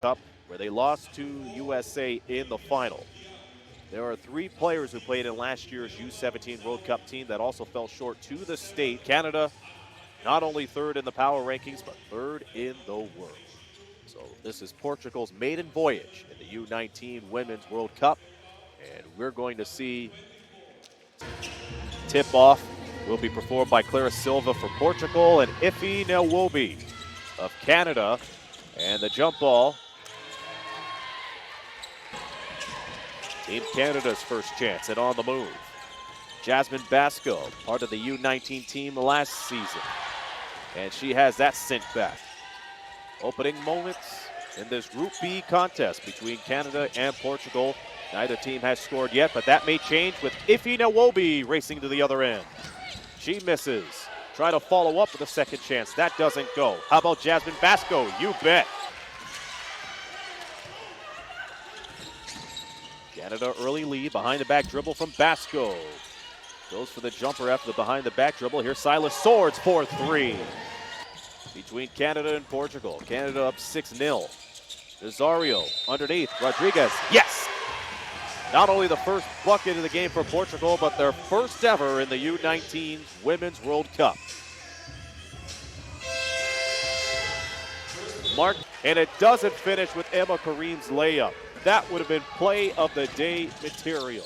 Cup, where they lost to USA in the final. There are 3 players who played in last year's U17 World Cup team that also fell short to the state. Canada, not only 3rd in the power rankings, but 3rd in the world. So this is Portugal's maiden voyage in the U19 Women's World Cup. And we're going to see tip-off will be performed by Clara Silva for Portugal and Ife Nwobi of Canada. And the jump ball, Team Canada's first chance and on the move. Jasmine Basco, part of the U19 team last season. And she has that sent back. Opening moments in this Group B contest between Canada and Portugal. Neither team has scored yet, but that may change with Ife Nwobi racing to the other end. She misses. Try to follow up with a second chance. That doesn't go. How about Jasmine Basco? You bet. Canada early lead, behind the back dribble from Basco. Goes for the jumper after the behind the back dribble. Here's Silas Swords for 3. Between Canada and Portugal. Canada up 6-0. Nazario underneath. Rodriguez. Yes! Not only the first bucket of the game for Portugal, but their first ever in the U19 Women's World Cup. Mark, and it doesn't finish with Emma Kareem's layup. That would have been play of the day material.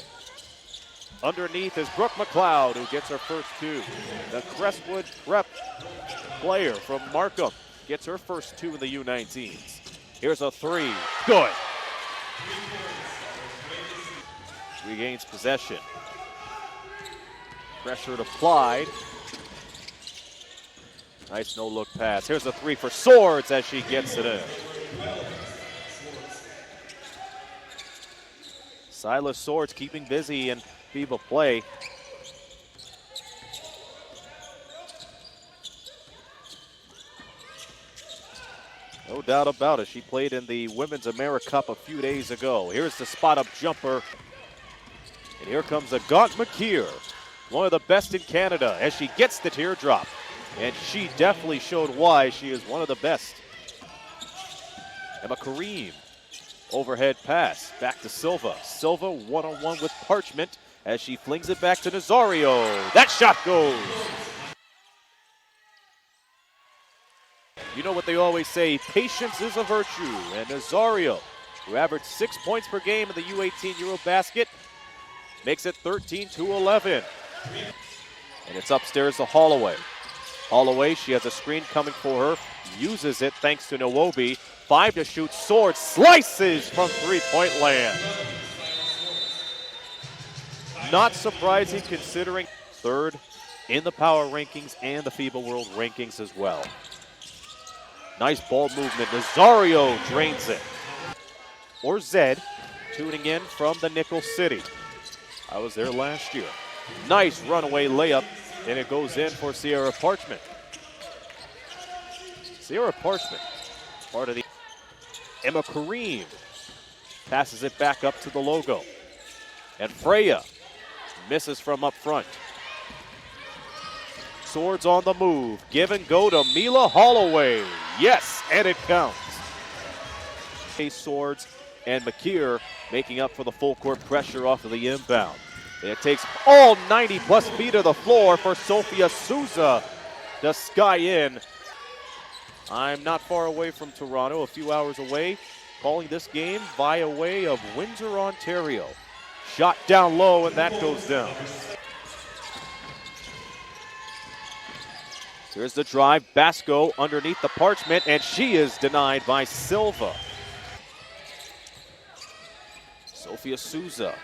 Underneath is Brooke McLeod, who gets her first 2. The Crestwood Prep player from Markham gets her first 2 in the U19s. Here's a 3. Good. Regains possession. Pressure applied. Nice no-look pass. Here's a 3 for Swords as she gets it in. Silas Swords keeping busy in FIBA play. No doubt about it. She played in the Women's America Cup a few days ago. Here's the spot-up jumper. And here comes a Gaunt McKeer, one of the best in Canada, as she gets the teardrop. And she definitely showed why she is one of the best. Emma Kareem, overhead pass, back to Silva. Silva one-on-one with Parchment as she flings it back to Nazario. That shot goes. You know what they always say, patience is a virtue. And Nazario, who averaged 6 points per game in the U18 Eurobasket, makes it 13-11. And it's upstairs to Holloway. Holloway, she has a screen coming for her, uses it thanks to Nwobi. 5 to shoot, Swords slices from 3-point land. Not surprising considering 3rd in the power rankings and the FIBA World Rankings as well. Nice ball movement, Nazario drains it. Or Zed, tuning in from the Nickel City. I was there last year. Nice runaway layup, and it goes in for Sierra Parchment. Sierra Parchment, part of the Emma Kareem, passes it back up to the logo. And Freya misses from up front. Swords on the move, give and go to Mila Holloway. Yes, and it counts. Swords and McKeer making up for the full court pressure off of the inbound. And it takes all 90-plus feet of the floor for Sophia Souza to sky in. I'm not far away from Toronto, a few hours away, calling this game via way of Windsor, Ontario. Shot down low, and that goes down. Here's the drive, Basco underneath the Parchment, and she is denied by Silva. Sophia Souza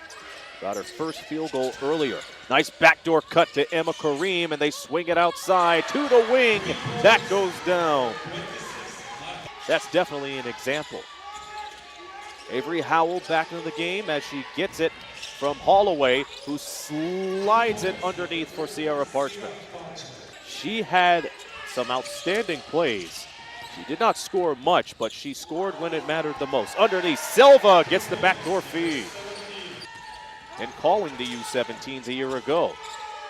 got her first field goal earlier. Nice backdoor cut to Emma Kareem, and they swing it outside to the wing. That goes down. That's definitely an example. Avery Howell back into the game as she gets it from Holloway, who slides it underneath for Sierra Parchment. She had some outstanding plays. She did not score much, but she scored when it mattered the most. Underneath, Silva gets the backdoor feed. And calling the U17s a year ago.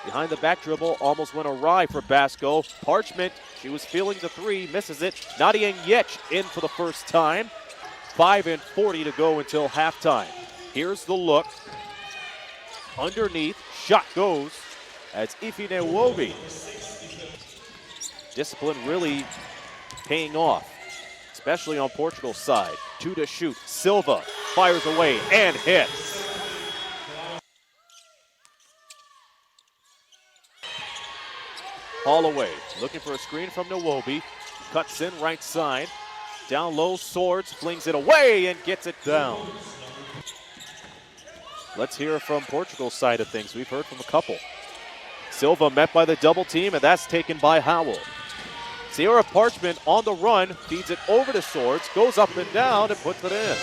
Behind the back dribble, almost went awry for Basco. Parchment, she was feeling the 3, misses it. Nadia Yech in for the first time. 5:40 to go until halftime. Here's the look. Underneath, shot goes as Ifinewobi. Discipline really paying off, especially on Portugal's side. 2 to shoot. Silva fires away and hits. Holloway looking for a screen from Nwobi. Cuts in right side. Down low, Swords flings it away and gets it down. Let's hear from Portugal's side of things. We've heard from a couple. Silva met by the double team, and that's taken by Howell. Sierra Parchment on the run, feeds it over to Swords, goes up and down and puts it in.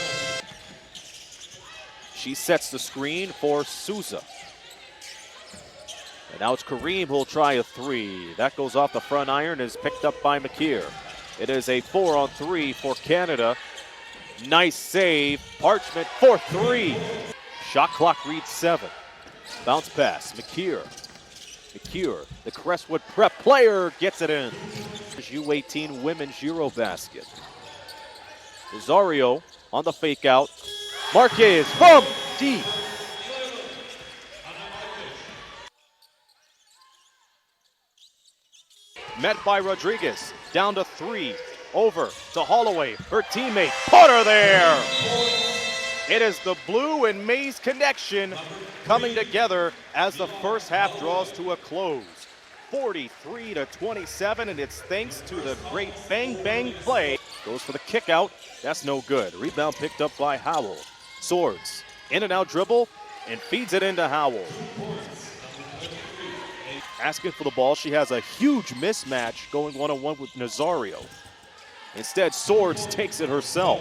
She sets the screen for Souza. And now it's Kareem who'll try a three. That goes off the front iron, is picked up by McKeer. It is a 4-on-3 for Canada. Nice save. Parchment for three. Shot clock reads 7. Bounce pass, McKeer. McKeer, the Crestwood Prep player, gets it in. U18 Women's Eurobasket. Rosario on the fake out. Marquez from deep. Met by Rodriguez. Down to 3. Over to Holloway. Her teammate put her there. It is the blue and maize connection coming together as the first half draws to a close. 43-27, and it's thanks to the great bang-bang play. Goes for the kick out. That's no good. Rebound picked up by Howell. Swords, in and out dribble, and feeds it into Howell. Asking for the ball. She has a huge mismatch going one-on-one with Nazario. Instead, Swords takes it herself.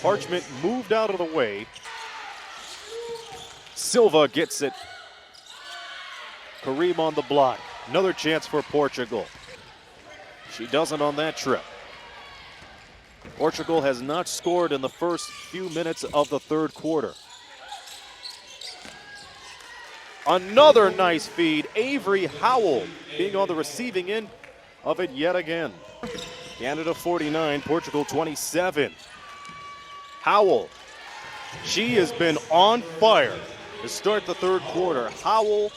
Parchment moved out of the way. Silva gets it. Kareem on the block. Another chance for Portugal. She doesn't on that trip. Portugal has not scored in the first few minutes of the third quarter. Another nice feed. Avery Howell being on the receiving end of it yet again. Canada 49, Portugal 27. Howell, she has been on fire to start the third quarter. Howell.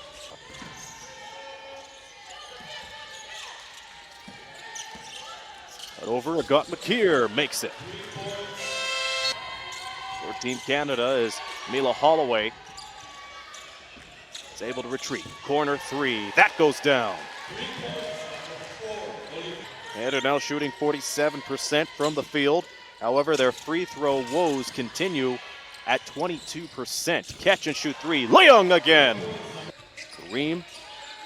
Over, Agat McKeer makes it. For Team Canada is Mila Holloway. Is able to retreat. Corner three, that goes down. Canada now shooting 47% from the field. However, their free throw woes continue at 22%. Catch and shoot three, Leung again. Kareem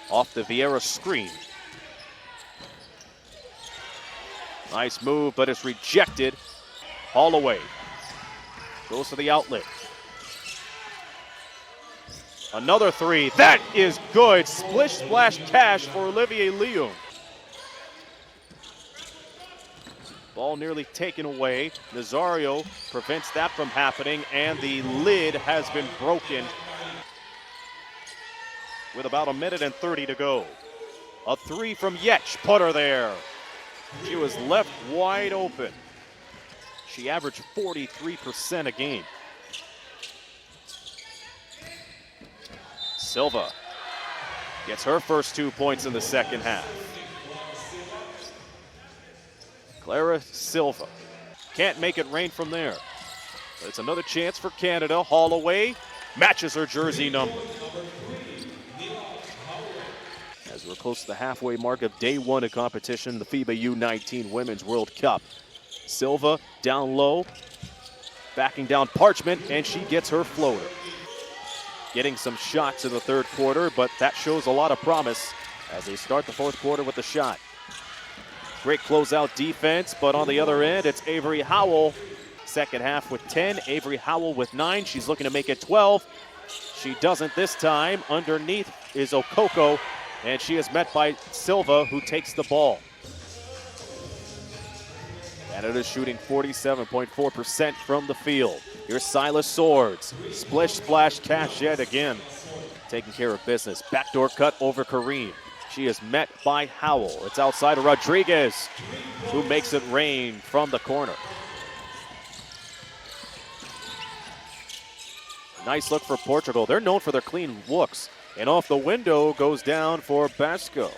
off the Vieira screen. Nice move, but it's rejected. Holloway goes to the outlet. Another three. That is good. Splish splash cash for Olivier Leung. Ball nearly taken away. Nazario prevents that from happening, and the lid has been broken with about 1:30 to go. A three from Yetch, put her there. She was left wide open. She averaged 43% a game. Silva gets her first 2 points in the second half. Clara Silva can't make it rain from there. But it's another chance for Canada. Holloway matches her jersey number. As we're close to the halfway mark of day one of competition, the FIBA U19 Women's World Cup. Silva down low, backing down Parchment, and she gets her floater. Getting some shots in the third quarter, but that shows a lot of promise as they start the fourth quarter with the shot. Great closeout defense, but on the other end, it's Avery Howell. Second half with 10, Avery Howell with 9. She's looking to make it 12. She doesn't this time. Underneath is Okoko, and she is met by Silva, who takes the ball. Canada shooting 47.4% from the field. Here's Silas Swords. Splish splash cash yet again. Taking care of business. Backdoor cut over Kareem. She is met by Howell. It's outside of Rodriguez, who makes it rain from the corner. Nice look for Portugal. They're known for their clean looks. And off the window goes down for Basco.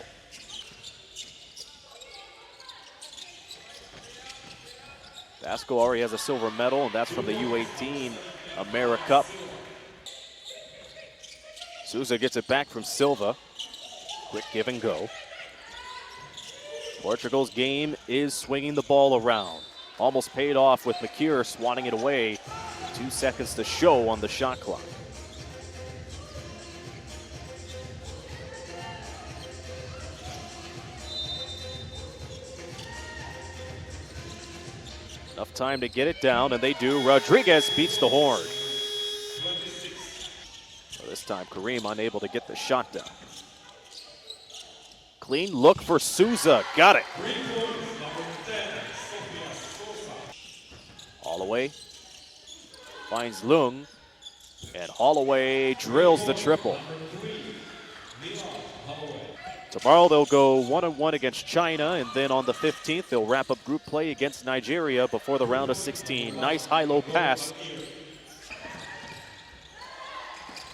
Basco already has a silver medal, and that's from the U18 AmeriCup. Souza gets it back from Silva. Quick give and go. Portugal's game is swinging the ball around. Almost paid off with McKeer swatting it away. 2 seconds to show on the shot clock. Enough time to get it down, and they do. Rodriguez beats the horn. So this time Kareem unable to get the shot down. Clean look for Souza. Got it. Holloway finds Lung, and Holloway drills the triple. Tomorrow they'll go 1-1 against China, and then on the 15th they'll wrap up group play against Nigeria before the round of 16. Nice high-low pass.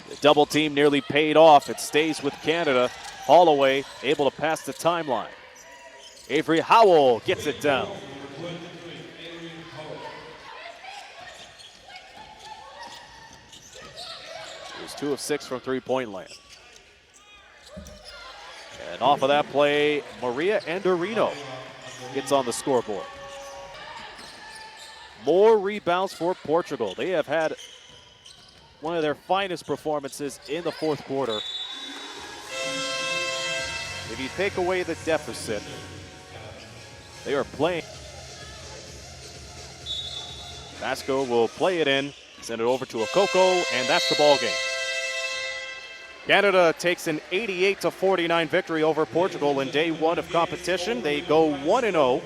The double team nearly paid off. It stays with Canada. Holloway able to pass the timeline. Avery Howell gets it down. He was 2 of 6 from three-point land. And off of that play, Maria Andorino gets on the scoreboard. More rebounds for Portugal. They have had one of their finest performances in the fourth quarter. If you take away the deficit, they are playing. Basco will play it in, send it over to Okoko, and that's the ball game. Canada takes an 88-49 victory over Portugal in day one of competition. They go 1-0